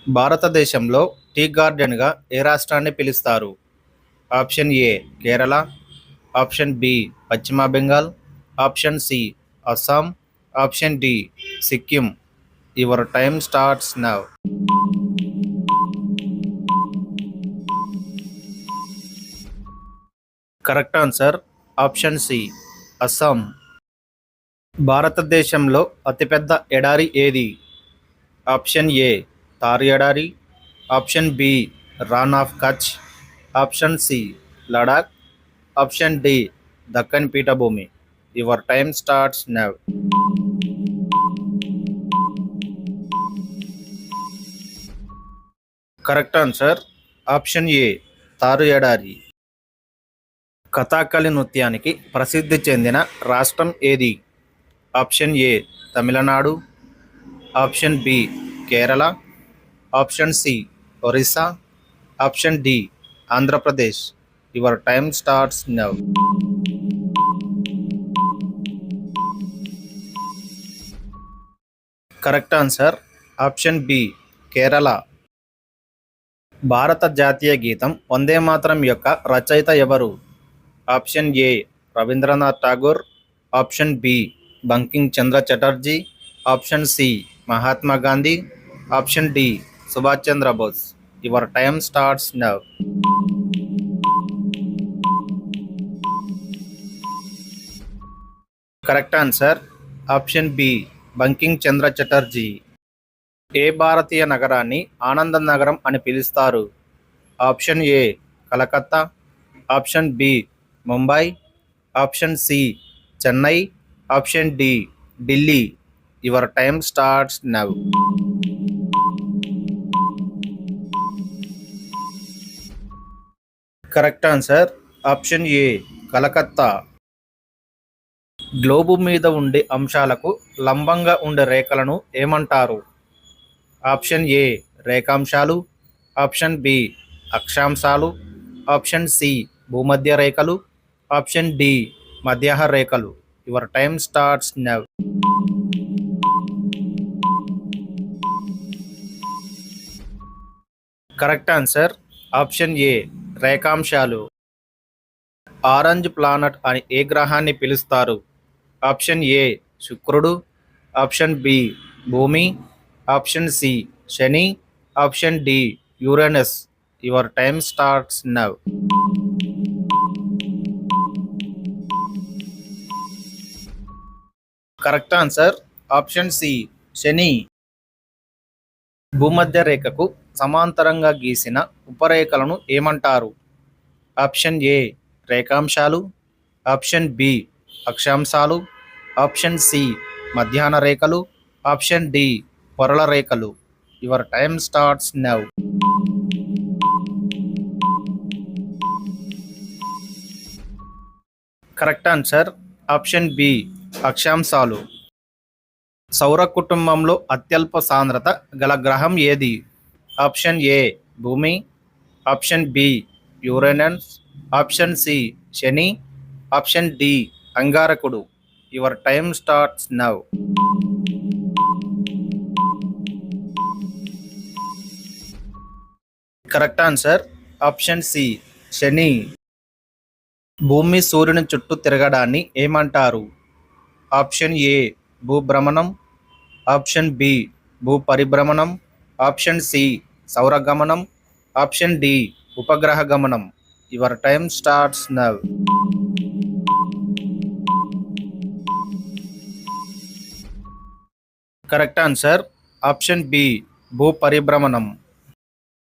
భారతదేశంలో టీ గార్డెన్గా ఏ రాష్ట్రాన్ని పిలుస్తారు? Option A Kerala, option B Paschim Bengal, option C Assam, option D Sikkim. Your time starts now. Correct answer option C Assam. భారతదేశంలో అతిపెద్ద ఎడారి ఏది? ఆప్షన్ ఏ థార్ ఎడారి, option B Rann of Kutch, option C Ladakh, option D Deccan పీఠభూమి. Your time starts now. Correct answer option A Thar ఎడారి. కథాకళి నృత్యానికి ప్రసిద్ధి చెందిన రాష్ట్రం ఏది? Option A Tamil Nadu, option B Kerala, option C Orissa, option D Andhra Pradesh. Your time starts now. Correct answer option B Kerala. భారత జాతీయ గీతం వందే మాతరం యొక్క రచయిత ఎవరు? Option A Rabindranath Tagore, option B Bankim Chandra Chatterjee, option C Mahatma Gandhi, option D Subhash Chandra Bose. Your time starts now. Correct answer option B Bankim Chandra Chatterjee. ఏ భారతీయ నగరాన్ని ఆనంద నగరం అని పిలుస్తారు? Option A Calcutta, option B Mumbai, option C Chennai, option D Delhi. Your time starts now. Correct answer option A Calcutta. Globe మీద ఉండే అంశాలకు లంబంగా ఉండే రేఖలను ఏమంటారు? ఆప్షన్ ఏ రేఖాంశాలు, ఆప్షన్ బి అక్షాంశాలు, ఆప్షన్ సి భూమధ్య రేఖలు, ఆప్షన్ డి మధ్యాహ రేఖలు. Your time starts now. Correct answer option A రేఖాంశాలు. ఆరెంజ్ ప్లానెట్ అని ఏ గ్రహాన్ని పిలుస్తారు? ఆప్షన్ ఏ శుక్రుడు, ఆప్షన్ బి భూమి, ఆప్షన్ సి శని, option D Uranus. Your time starts now. Correct answer option C శని. భూమధ్య రేఖకు సమాంతరంగా గీసిన ఉపరేఖలను ఏమంటారు? ఆప్షన్ ఏ రేఖాంశాలు, ఆప్షన్ బి అక్షాంశాలు, ఆప్షన్ సి మధ్యాహ్న రేఖలు, ఆప్షన్ డి పొరల రేఖలు. Your time starts now. Correct answer option B అక్షాంశాలు. సౌర కుటుంబంలో అత్యల్ప సాంద్రత గల గ్రహం ఏది? ఆప్షన్ ఏ భూమి, option B Uranus, option C శని, ఆప్షన్ డి అంగారకుడు. Your time starts now. Correct answer option C శని. భూమి సూర్యుని చుట్టూ తిరగడాన్ని ఏమంటారు? ఆప్షన్ ఏ భూభ్రమణం, ఆప్షన్ బి భూపరిభ్రమణం, ఆప్షన్ సి సౌరగమనం, ఆప్షన్ డి ఉపగ్రహ గమనం. Your time starts now. Correct answer option B భూపరిభ్రమణం.